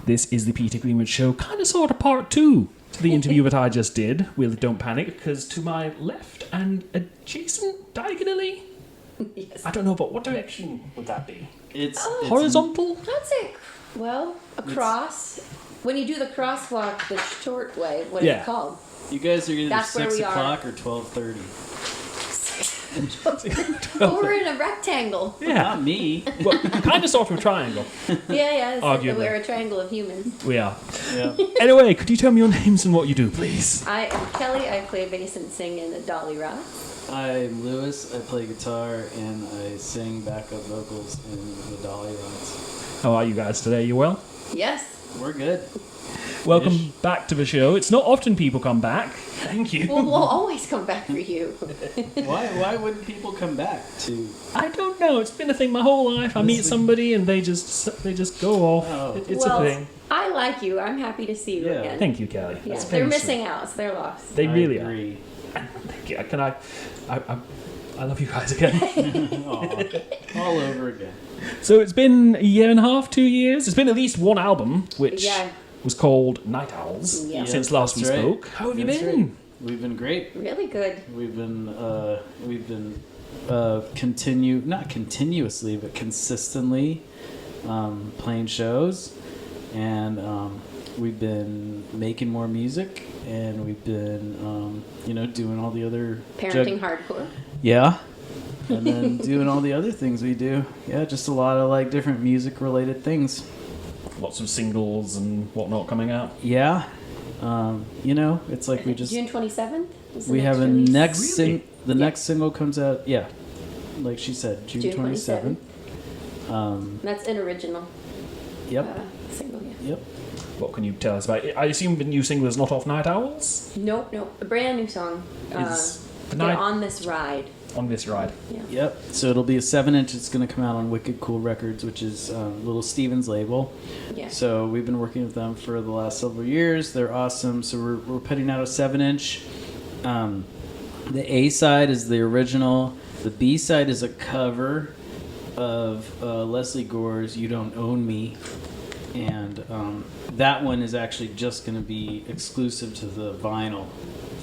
This is the Peter Greenwood Show, kind of sort of part 2 to the interview that I just did with Don't Panic, because to my left and adjacent diagonally, Yes. I don't know, but what direction would that be? It's Horizontal? I'd say, well, across. When you do the crosswalk the short way, what is it called? You guys are either That's where 6 we are. o'clock or 12:30. But we're in a rectangle. Yeah. Not me. Well, kind of sort of a triangle. Yeah. Arguably. We're a triangle of humans. We are. Yeah. Anyway, could you tell me your names and what you do, please? I am Kelly. I play bass and sing in the Dollyrots. I'm Lewis. I play guitar and I sing backup vocals in the Dollyrots. How are you guys today? You well? Yes. We're good. Welcome Ish. back to the show. It's not often people come back. Thank you. We'll always come back for you. Why wouldn't people come back to? I don't know. It's been a thing my whole life. I meet somebody and they just go off. Oh. It's well, a thing. I like you. I'm happy to see you Yeah. again. Thank you, Kelly. Yeah, That's they're very missing sweet. out. So they're lost. They really I are. agree. Thank you. Can I love you guys again. Aw. All over again. So it's been a year and a half, 2 years. It's been at least one album, which Yeah. was called Night Owls, Yeah. since last we That's right. spoke. How have you That's been? right. We've been great. Really good. We've been not continuously, but consistently playing shows, and we've been making more music, and we've been doing all the other Parenting hardcore. yeah, and then doing all the other things we do. Yeah, just a lot of like different music related things. Lots of singles and whatnot coming out. Yeah, it's like we just June 27th. is the we next have a release. next Really? the next single comes out. Yeah, like she said, June 27th. That's an original Yep. single. Yeah. Yep. What can you tell us about it? I assume the new single is not off Night Owls? Nope. A brand new song. Is the They're night on this ride. on this ride? Yeah. Yep. So it'll be a 7-inch. It's going to come out on Wicked Cool Records, which is Little Steven's label. Yeah. So we've been working with them for the last several years. They're awesome. So we're putting out a 7-inch. The A side is the original. The B side is a cover of Leslie Gore's "You Don't Own Me," and that one is actually just going to be exclusive to the vinyl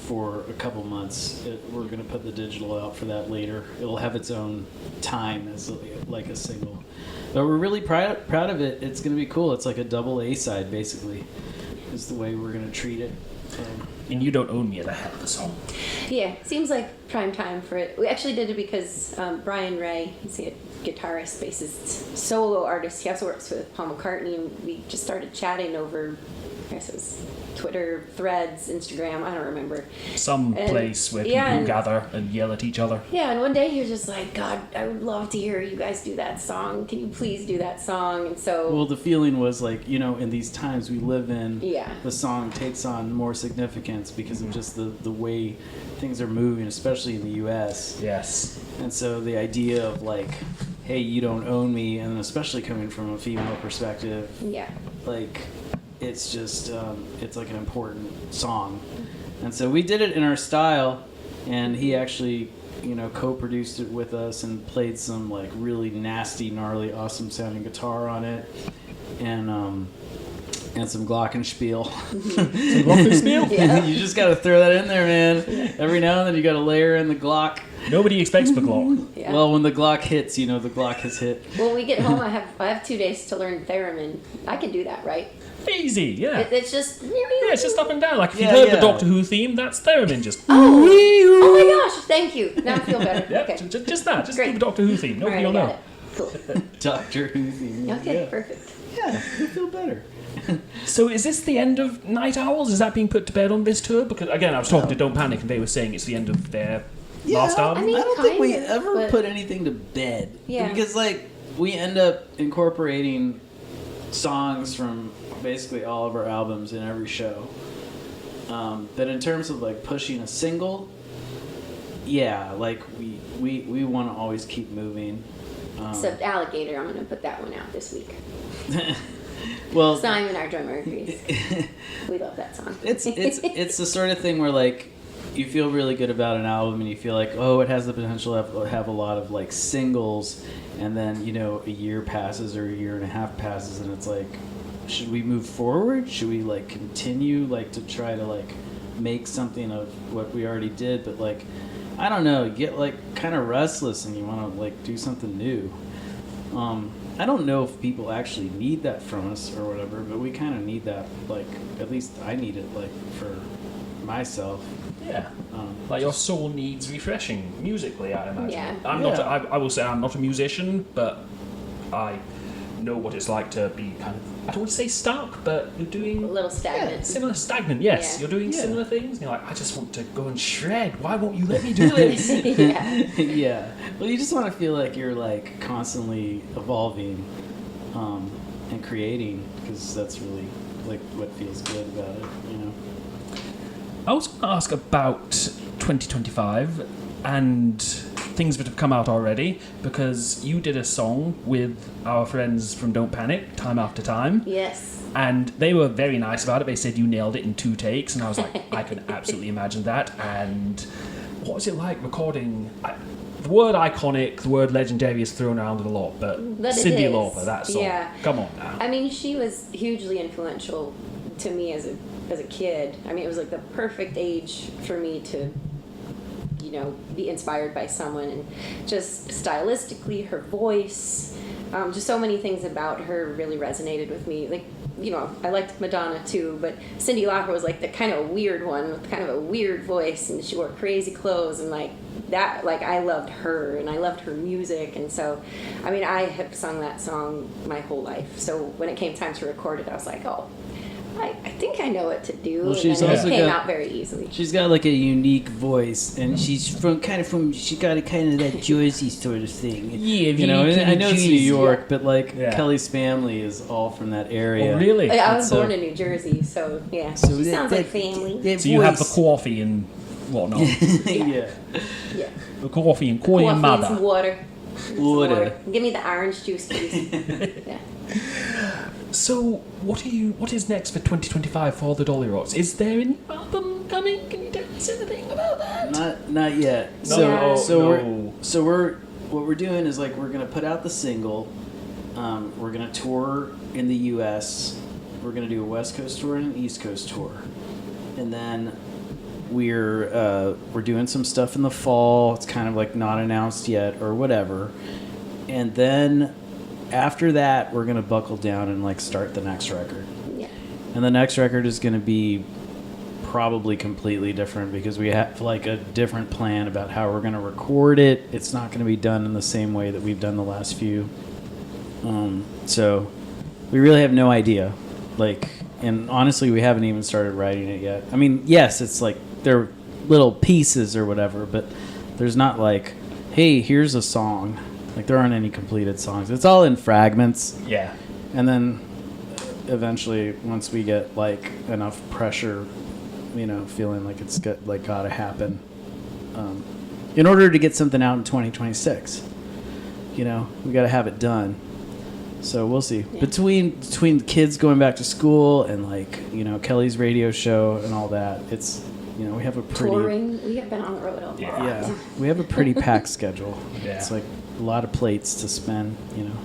for a couple months. We're going to put the digital out for that later. It'll have its own time as like a single. But we're really proud of it. It's going to be cool. It's like a double A side, basically, is the way we're going to treat it. And You Don't Own Me at the head of the song. Yeah. Seems like prime time for it. We actually did it because Brian Ray, he's a guitarist, bassist, solo artist. He also works with Paul McCartney, and we just started chatting over, I guess it was Twitter, Threads, Instagram. I don't remember. Some And- place where people yeah, and- gather and yell at each other. Yeah, and one day he was just like, God, I would love to hear you guys do that song. Can you please do that song? And so, Well, the feeling was like, in these times we live in, yeah. the song takes on more significance because of just the way things are moving, especially in the U.S. Yes. And so the idea of like, hey, you don't own me, and especially coming from a female perspective, Yeah. like, it's just, it's like an important song. And so we did it in our style, and he actually, co-produced it with us and played some like really nasty, gnarly, awesome sounding guitar on it, and some glockenspiel. Glockenspiel? Yeah. You just got to throw that in there, man. Every now and then you got to layer in the Glock. Nobody expects the Glock. Yeah. Well, when the Glock hits, the Glock has hit. When we get home, I have 2 days to learn theremin. I can do that, right? Easy, yeah. It's just. Yeah, it's just up and down. Like if Yeah, you've heard yeah. the Doctor Who theme, that's theremin just. Oh my gosh! Thank you. Now I feel better. Yeah, Okay. just that. Just Great. do the Doctor Who theme. All Nobody right, I will got know. it. Cool. Doctor Who theme. Okay, Yeah. perfect. Yeah, you feel better. So is this the end of Night Owls? Is that being put to bed on this tour? Because again, I was talking to Don't Panic and they were saying it's the end of their last album. I mean, I don't think we kind of, ever but- put anything to bed. Yeah. Because, like, we end up incorporating songs from basically all of our albums in every show. But in terms of, like, pushing a single, yeah, like, we want to always keep moving. Except Alligator, I'm going to put that one out this week. Well, Simon, our drummer, agrees. We love that song. it's the sort of thing where, like, you feel really good about an album and you feel like, oh, it has the potential to have a lot of like singles, and then a year passes or a year and a half passes and it's like, should we move forward? Should we like continue like to try to like make something of what we already did? But like, I don't know, you get like kind of restless and you want to like do something new. I don't know if people actually need that from us or whatever, but we kind of need that. Like, at least I need it like for myself. Yeah. Like your soul needs refreshing musically, I imagine. Yeah. I'm not. I will say I'm not a musician, but I know what it's like to be kind of. I don't want to say stuck, but you're doing A little stagnant. similar stagnant. Yes, Yeah. you're doing Yeah. similar things. And you're like, I just want to go and shred. Why won't you let me do this? Yeah. Yeah. Well, you just want to feel like you're like constantly evolving and creating, because that's really like what feels good about it, you know. I was going to ask about 2025 and things that have come out already, because you did a song with our friends from Don't Panic, Time After Time. Yes. And they were very nice about it. They said you nailed it in 2 takes, and I was like, I can absolutely imagine that. And what was it like recording? The word iconic, the word legendary is thrown around a lot, but But it Cyndi is. Lauper, that song. Yeah. Come on now. I mean, she was hugely influential to me as a kid. I mean, it was like the perfect age for me to, you know, be inspired by someone, and just stylistically, her voice, just so many things about her really resonated with me. Like, you know, I liked Madonna too, but Cyndi Lauper was like the kind of weird one with kind of a weird voice, and she wore crazy clothes, and like that, like I loved her and I loved her music. And so, I mean, I have sung that song my whole life. So when it came time to record it, I was like, oh, I think I know what to do. Well, and she's then also it came got- out very easily. She's got like a unique voice, and she's she got a kind of that Jersey sort of thing. Yeah, you know. really And I know it's New Jersey. York, but like Yeah. Kelly's family is all from that area. Oh, really? I was So- born in New Jersey, so yeah. So she that- sounds that- like family. that So you have the voice- coffee and whatnot. yeah. Yeah. The coffee and call your Coffee and mother. some water. Some Water. Give me the orange juice, please. Yeah. So, what is next for 2025 for the Dollyrots? Is there a new album coming? Can you tell us anything about that? Not yet. No, So we're what we're doing is like we're gonna put out the single. We're gonna tour in the U.S. We're gonna do a West Coast tour and an East Coast tour, and then we're doing some stuff in the fall. It's kind of like not announced yet or whatever, and then after that we're gonna buckle down and like start the next record. Yeah. And the next record is going to be probably completely different, because we have like a different plan about how we're going to record it. It's not going to be done in the same way that we've done the last few. So we really have no idea. Like, and honestly, we haven't even started writing it yet. I mean, yes, it's like they're little pieces or whatever, but there's not like, hey, here's a song. Like, there aren't any completed songs. It's all in fragments. Yeah. And then eventually, once we get like enough pressure, you know, feeling like it's gotta happen, in order to get something out in 2026, you know, we gotta have it done. So we'll see. Yeah. Between kids going back to school and like, you know, Kelly's radio show and all that, it's, you know, we have a pretty Touring. We have been on the road a lot. yeah, we have a pretty packed schedule. Yeah. It's like a lot of plates to spin, you know.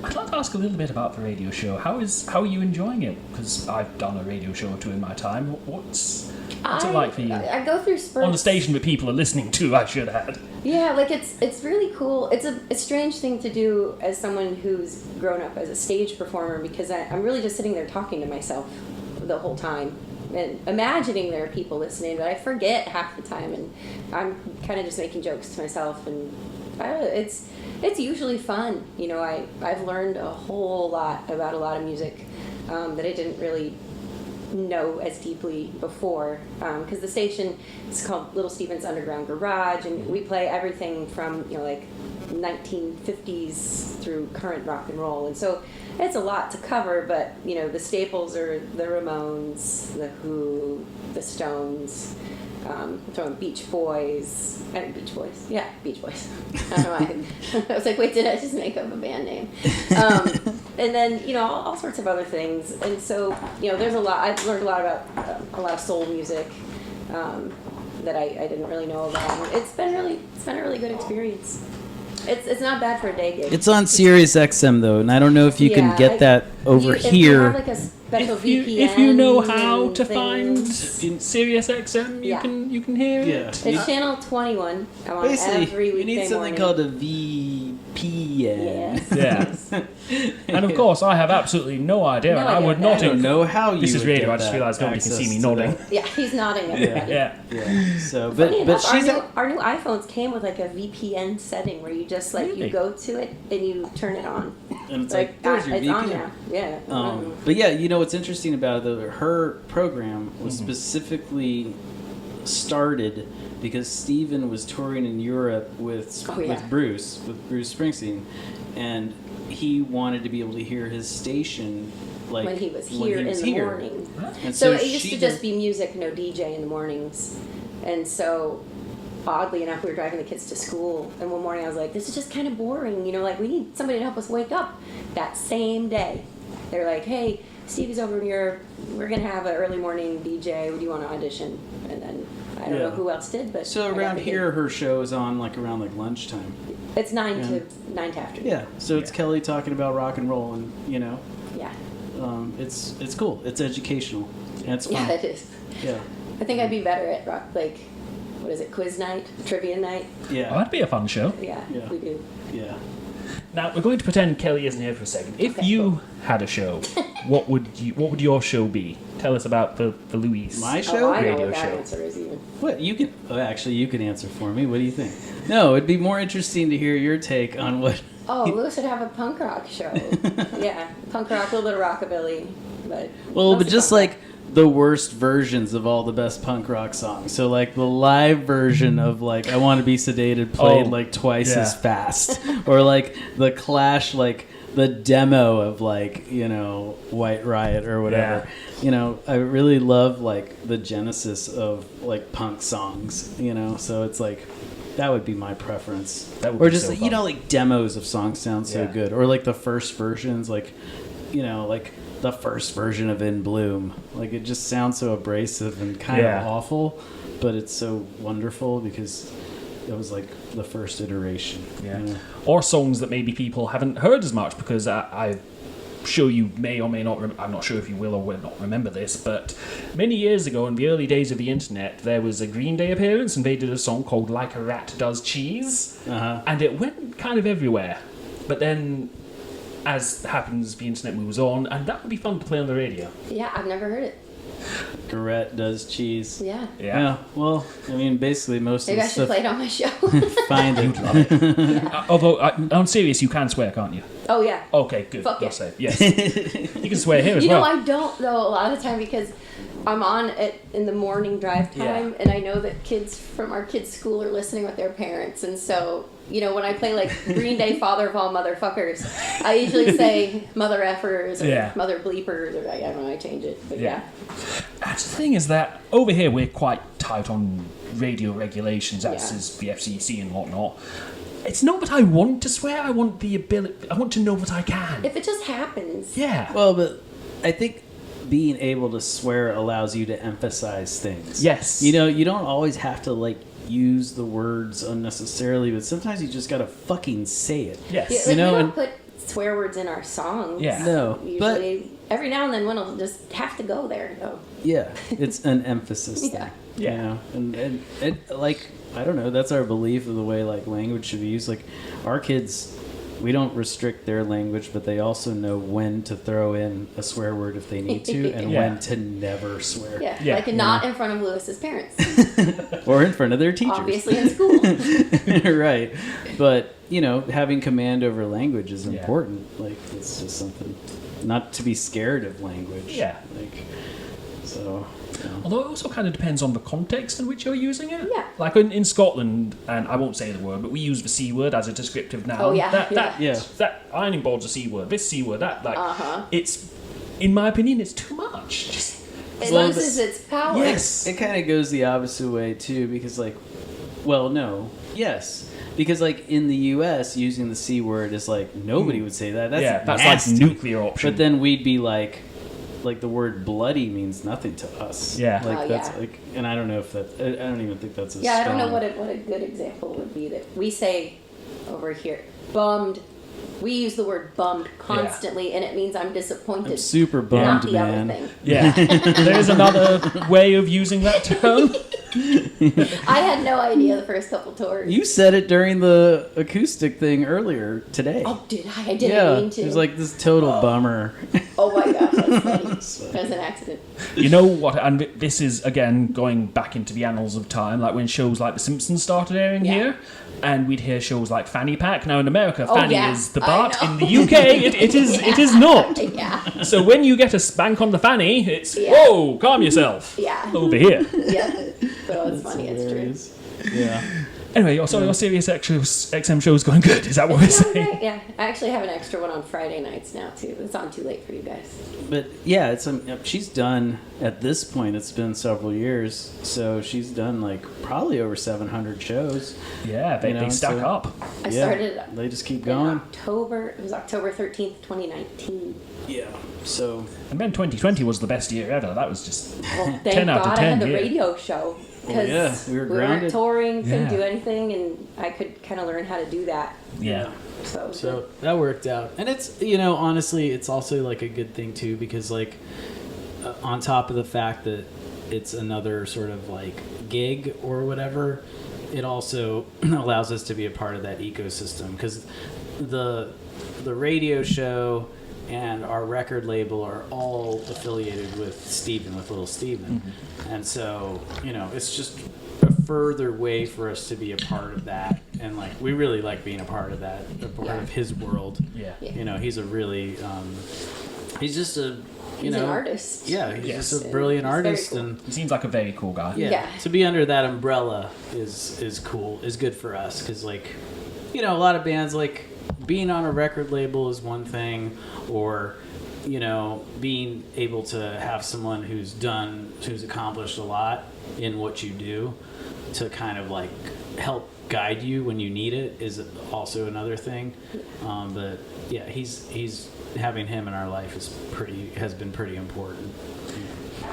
I'd like to ask a little bit about the radio show. How are you enjoying it? Because I've done a radio show or two in my time. What's it like for you? I go through spurts. On the station that people are listening to, I should add. Yeah, like it's really cool. It's a strange thing to do as someone who's grown up as a stage performer, because I'm really just sitting there talking to myself the whole time and imagining there are people listening, but I forget half the time, and I'm kind of just making jokes to myself, and it's usually fun. You know, I've learned a whole lot about a lot of music that I didn't really know as deeply before, because the station is called Little Steven's Underground Garage, and we play everything from, you know, like 1950s through current rock and roll, and so it's a lot to cover. But you know, the staples are the Ramones, the Who, the Stones, throwing Beach Boys. Beach Boys. Yeah, Beach Boys. I don't know why. I was like, wait, did I just make up a band name? And then, you know, all sorts of other things. And so, you know, there's a lot. I've learned a lot about a lot of soul music that I didn't really know about. And it's been a really good experience. It's not bad for a day gig. It's on Sirius XM though, and I don't know if you can get that over if you here. have like a special VPN. If you know how to things. find Sirius XM, Yeah. you can hear Yeah. it. It's channel 21. I'm on Basically, every you weekday need something morning. called a VPN. Yes. Yeah. And of course, I have absolutely no idea, No and I idea would what not. that I don't know how you. This is would radio. get I just that realised nobody can see access me to nodding. that. Yeah, he's nodding everybody. Yeah. Yeah. So, Funny but enough, she's our new iPhones came with like a VPN setting where you just like Really? you go to it and you turn it on. and it's like there's your it's VPN. on now. Yeah. But yeah, you know what's interesting about it, though, her program was Mm-hmm. specifically started because Steven was touring in Europe with Oh, yeah. with Bruce Springsteen, and he wanted to be able to hear his station like when he was here in the morning. And So it used she to just be music, no DJ in the mornings. And so, oddly enough, we were driving the kids to school, and one morning I was like, this is just kind of boring, like, we need somebody to help us wake up. That same day, they're like, hey, Stevie's over in Europe, we're going to have an early morning DJ, do you want to audition? And then, I don't know who else did, but... So I got around the here, gig. her show is on around lunchtime. It's 9 to afternoon. Yeah, so it's Yeah. Kelly talking about rock and roll, and Yeah. it's cool. It's educational, and it's fun. Yeah, it is. Yeah, I think I'd be better at rock, like, what is it, quiz night, trivia night? Oh, yeah, that'd be a fun show. Yeah, Yeah. we do. yeah. Now we're going to pretend Kelly isn't here for a second. If Okay, you had a show, what would your show be? Tell us about the Louise. My show? Oh, I know Radio what that show. answer is even. What you can? Oh, actually, you can answer for me. What do you think? No, it'd be more interesting to hear your take on what. Oh, Lewis would have a punk rock show. Yeah, punk rock, a little bit of rockabilly, but Well, but mostly just punk rock. like the worst versions of all the best punk rock songs. So like the live version of like I Want to Be Sedated played Oh, like twice yeah. as fast, or like the Clash like the demo of like White Riot or whatever. I really love like the genesis of like punk songs. So it's like. That would be my preference. That would or be just so fun. like demos of songs sound so Yeah. good, or like the first versions, like like the first version of In Bloom. Like it just sounds so abrasive and kind Yeah. of awful, but it's so wonderful because it was like the first iteration. Yeah. you know? Or songs that maybe people haven't heard as much, because I'm sure you may or may not, I'm not sure if you will or will not remember this, but many years ago, in the early days of the internet, there was a Green Day appearance and they did a song called Like a Rat Does Cheese, and it went kind of everywhere. But then, as happens, the internet moves on, and that would be fun to play on the radio. Yeah, I've never heard it. Garrett does cheese. Yeah. Yeah. Well, I mean, basically most Maybe of I the should stuff. play it on my show. Find it. Although, on serious, you can swear, can't you? Oh, yeah. Okay, good. Fuck yeah. I'll say. Yes. You can swear here as You well. know, I don't, though, a lot of the time because I'm on it in the morning drive time, Yeah. and I know that kids from our kids' school are listening with their parents, and so, when I play, like, Green Day, Father of All Motherfuckers, I usually say mother effers or Yeah. mother bleepers, or I don't know, I change it, but yeah. That's the thing, is that over here we're quite tight on radio regulations, as Yeah. is the FCC and whatnot. It's not that I want to swear, I want the ability, I want to know that I can. If it just happens. Yeah. Well, but I think being able to swear allows you to emphasize things. Yes. You don't always have to like use the words unnecessarily, but sometimes you just gotta fucking say it. Yes. Yeah, like, You know, we don't and- put swear words in our songs. Yeah. No, but Usually, every now and then one will just have to go there, though. yeah, it's an emphasis thing. Yeah. Yeah. And it, like I don't know, that's our belief of the way like language should be used. Like our kids, we don't restrict their language, but they also know when to throw in a swear word if they need to, and Yeah. when to never swear. Yeah, Yeah. like not in front of Lewis's parents, Or in front of their teachers. obviously in school. Right. But, having command over language is Yeah. important. Like, it's just something, not to be scared of language. Yeah. Like, so, Although it also kind of depends on the context in which you're using it. Yeah. Like in Scotland, and I won't say the word, but we use the C word as a descriptive noun. Oh, yeah, yeah. That ironing board's a C word. This C word, Uh-huh. it's, in my opinion, it's too much. Just, It Well, loses its power. yes. it kind of goes the opposite way, too, because, like, well, no. Yes. Because, like, in the U.S., using the C word is like, nobody would say that. That's that's nasty. like nuclear option. But then we'd be like the word bloody means nothing to us. Yeah. Like Oh, that's yeah. like, and I don't know if that. I don't even think that's a. Yeah, I don't know strong- what a good example would be that we say over here. Bummed. We use the word bummed constantly, and it means I'm disappointed. I'm super Not bummed, the man. other thing. Yeah. There's another way of using that term. I had no idea the first couple tours. You said it during the acoustic thing earlier today. Oh, did I? I didn't mean to. It was like this total bummer. Oh my gosh, that's funny. That was an accident. You know what? And this is, again, going back into the annals of time, like when shows like The Simpsons started airing here, and we'd hear shows like Fanny Pack. Now in America, Fanny is the Bart. In the UK, it is not. Yeah. So when you get a spank on the fanny, it's, whoa, calm yourself. Yeah. Over here. Yeah. So it's funny, it's true. Yeah. Anyway, your Sirius XM show is going good. Is that what we're saying? Right, yeah. I actually have an extra one on Friday nights now, too. It's on too late for you guys. But yeah, it's she's done, at this point, it's been several years, so she's done like probably over 700 shows. Yeah, they stack up. I started They just keep in going. October. It was October 13th, 2019. Yeah. So. And then 2020 was the best year ever. That was just Well, thank 10 out of God 10. I had the yeah. radio show. Because yeah, we were grounded. weren't touring, couldn't Yeah. do anything, and I could kind of learn how to do that. Yeah. So that worked out. And it's, honestly, it's also like a good thing too, because like on top of the fact that it's another sort of like gig or whatever, it also allows us to be a part of that ecosystem, because the radio show and our record label are all affiliated with Steven, with Little Steven. Mm-hmm. And so, it's just a further way for us to be a part of that. And like, we really like being a part of that, a part of his world. Yeah. He's a really, he's just a, He's an artist. Yeah, he's Yes. just a brilliant He's very artist. cool. And He seems like a very cool guy. yeah, to be under that umbrella is cool, is good for us, because like, a lot of bands, like being on a record label is one thing, or being able to have someone who's accomplished a lot in what you do to kind of like help guide you when you need it is also another thing. But yeah, he's having him in our life has been pretty important.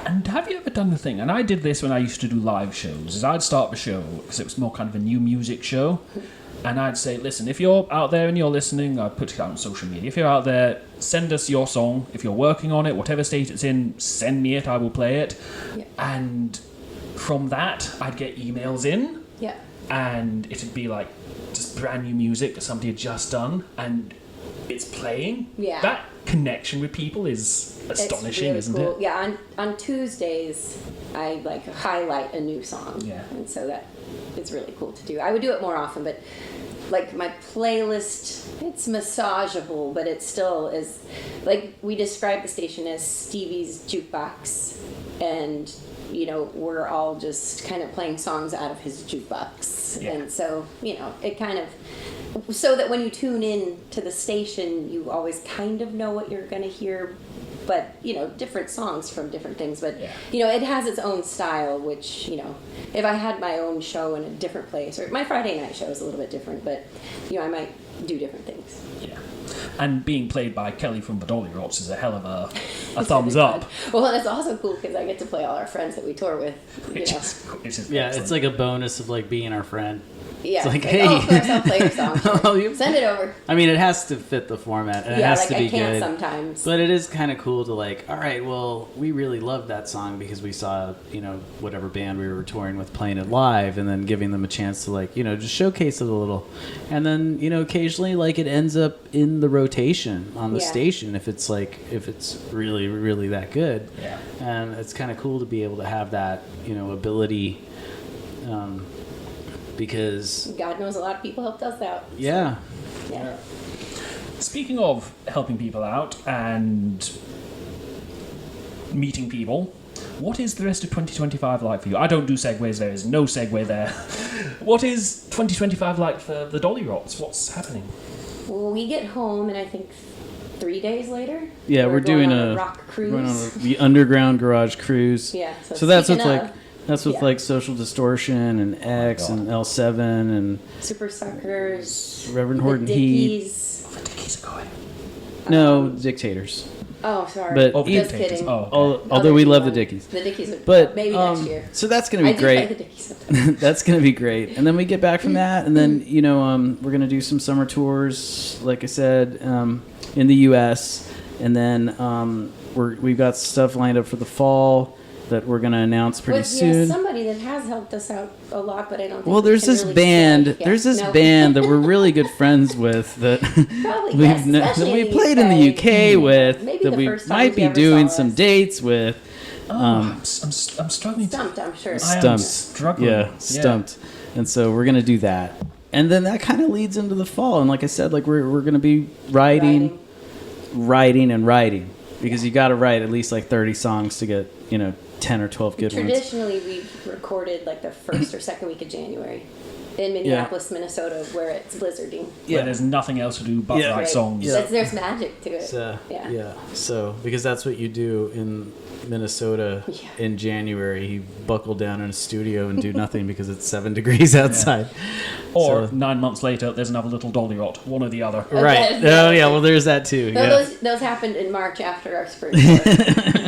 And have you ever done the thing, and I did this when I used to do live shows, is I'd start the show, because it was more kind of a new music show, and I'd say, listen, if you're out there and you're listening, I'd put it out on social media, if you're out there, send us your song, if you're working on it, whatever state it's in, send me it, I will play it. Yeah. And from that, I'd get emails in, Yeah. and it'd be like just brand new music that somebody had just done, and it's playing. Yeah. That connection with people is astonishing, it's really isn't cool. it? Yeah, on Tuesdays, I like highlight a new song. Yeah. And so that it's really cool to do. I would do it more often, but like my playlist, it's massageable, but it still is, like we describe the station as Stevie's jukebox, and we're all just kind of playing songs out of his jukebox. Yeah. And so, it kind of, so that when you tune in to the station, you always kind of know what you're going to hear, but, different songs from different things. But, it has its own style, which, if I had my own show in a different place, or my Friday night show is a little bit different, but, I might do different things. Yeah. And being played by Kelly from the Dollyrots is a hell of a It's thumbs really up. fun. Well, and it's also cool because I get to play all our friends that we tour with. Which is Yeah, excellent. it's like a bonus of like being our friend. Yeah. It's like, oh, of course, hey. I'll play your song. Oh, you- Send it over. I mean, it has to fit the format, and it Yeah, has like to be I can't good. sometimes. But it is kind of cool to like, all right, well, we really loved that song because we saw, whatever band we were touring with playing it live, and then giving them a chance to like, just showcase it a little. And then, occasionally like it ends up in the rotation on the station if it's really, really that good. Yeah. And it's kind of cool to be able to have that, ability, because God knows a lot of people helped us out. yeah. Yeah. Speaking of helping people out and meeting people, what is the rest of 2025 like for you? I don't do segues, there is no segue there. What is 2025 like for the Dollyrots? What's happening? Well, we get home, and I think 3 days later. Yeah, we're going doing on a rock cruise. We're on the underground garage cruise. Yeah, So that's with speaking like of, that's with yeah. like Social Distortion and X God. and L7 and Super Suckers, Reverend the Horton Heat. Dickies. The Dickies are going. No, Dictators. Oh, sorry. But Oh, the just Dictators. kidding. Oh, okay. although we they're love the fun. Dickies. The Dickies are But maybe next year. so that's gonna be I do great. play the Dickies sometimes. That's gonna be great. And then we get back from that, and then we're gonna do some summer tours, like I said, in the U.S. And then we've got stuff lined up for the fall that we're gonna announce pretty With soon. somebody that has helped us out a lot, but I don't think Well, we there's can this really band. say. Yeah, There's this no. band that we're really good friends with that Probably, yes, that especially we in the played in the UK UK. with. Maybe that the we first time might you be ever doing saw some us. dates with. I'm struggling to. Stumped, I'm sure. I am Stumped. struggling. Yeah, stumped. And so we're gonna do that, and then that kind of leads into the fall. And like I said, like we're gonna be writing, because you got to write at least like 30 songs to get 10 or 12 good ones. Traditionally, we've recorded like the first or second week of January in Minneapolis, Minnesota, where it's blizzarding. Where there's nothing else to do but Yeah. write Right. songs. Yeah. There's magic to it. So, yeah. So because that's what you do in Minnesota Yeah. in January, you buckle down in a studio and do nothing because it's 7 degrees outside. Or So- 9 months later, there's another little Dollyrot, one or the other. Right. Okay. Oh yeah. Well, there's that too. No, Yeah. those happened in March after our spring tour.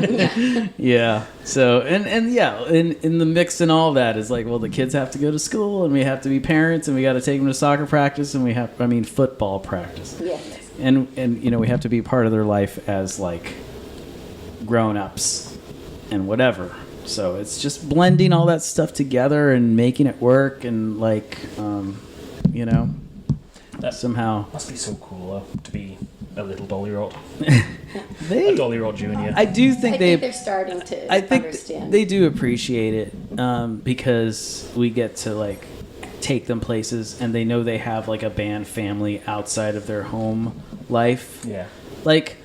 Yeah. Yeah. So and yeah, in the mix and all that is like, well, the kids have to go to school and we have to be parents and we got to take them to soccer practice and football practice. Yes. And we have to be part of their life as like grown-ups and whatever. So it's just blending all that stuff together and making it work and like That somehow must be so cool to be a little Dollyrot. they A Dollyrot Junior. I do think I think they're starting to I think understand. they do appreciate it because we get to like take them places and they know they have like a band family outside of their home life. Yeah. Like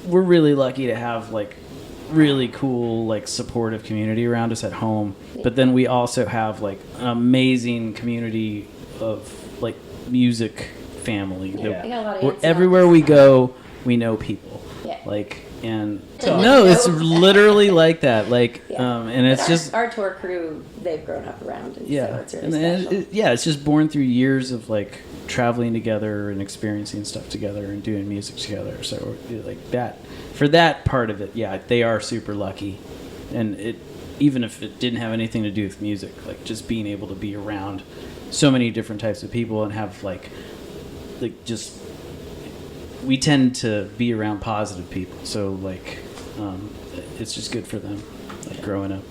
we're really lucky to have like really cool like supportive community around us at home, but then we also have like an amazing community of like music family. Yeah. I got a lot of Where aunts and everywhere uncles. we go, we know people. Yeah. Like and So- no, it's literally like that. Like Yeah. and it's But just our tour crew, they've grown up around, and so yeah, it's really and then special. it's just born through years of like traveling together and experiencing stuff together and doing music together. So like that, for that part of it, yeah, they are super lucky, and it even if it didn't have anything to do with music, like just being able to be around so many different types of people and have like just we tend to be around positive people, so like it's just good for them, like growing up.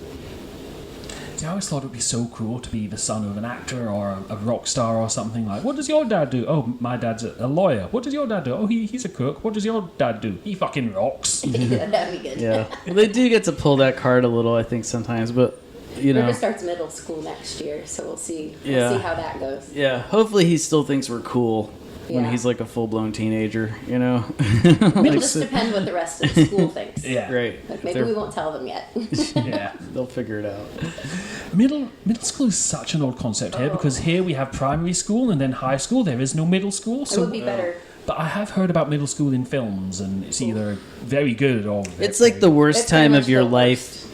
See, I always thought it would be so cool to be the son of an actor or a rock star or something. Like, what does your dad do? Oh, my dad's a lawyer. What does your dad do? Oh, he's a cook. What does your dad do? He fucking rocks. Yeah, that'd be good. Yeah, well, they do get to pull that card a little, I think, sometimes, but River starts middle school next year, so we'll see. We'll Yeah. see how that goes. yeah. Hopefully, he still thinks we're cool when Yeah. he's like a full-blown teenager, you know. It'll Like, just depend what the rest of the school thinks. Yeah. Right. Like maybe we won't tell them yet. Yeah. They'll figure it out. Middle school is such an old concept here because here we have primary school and then high school. There is no middle school. It So, would be better. but I have heard about middle school in films, and it's either very good or very, It's like the worst It's pretty time much of your the life,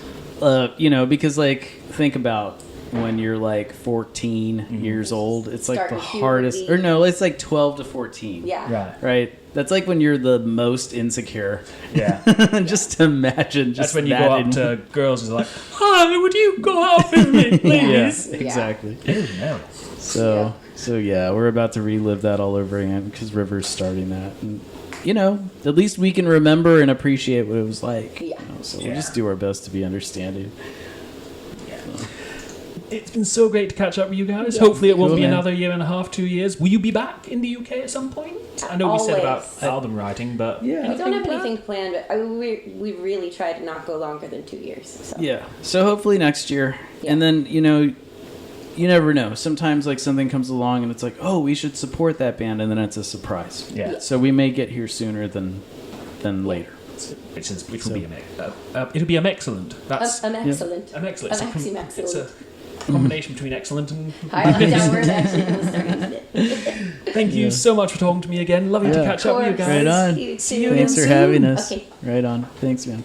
because like think about when you're like 14 years old. It's like Starting the hardest. puberty. Or no, it's like 12 to 14. Yeah. Right. Right. That's like when you're the most insecure. Yeah. Just imagine. Just That's when you that go up in- to girls and like, "Hi, would you go out with me, please?" Yeah, exactly. Ew, no. So yeah, we're about to relive that all over again because River's starting that, and at least we can remember and appreciate what it was like. Yeah. So Yeah. we'll just do our best to be understanding. It's been so great to catch up with you guys. Yes. Hopefully it won't Cool, be man. another year and a half, 2 years. Will you be back in the UK at some point? I know we said about Always. album writing, but Yeah. We don't have anything planned, but we really try to not go longer than 2 years. So. Yeah. So hopefully next year, Yeah. and then you never know. Sometimes like something comes along and it's like, oh, we should support that band, and then it's a surprise. yeah. So we may get here sooner than later. Which will be it'll be excellent. That's I'm excellent. excellent. I'm It's excellent. a combination between excellent and. I like that word actually. I'm gonna start using it. Thank you so much for talking to me again. Lovely to Yeah. catch up with you Of course. guys. Right on. You See you too. again Thanks for soon. having us. Okay. Right on. Thanks, man.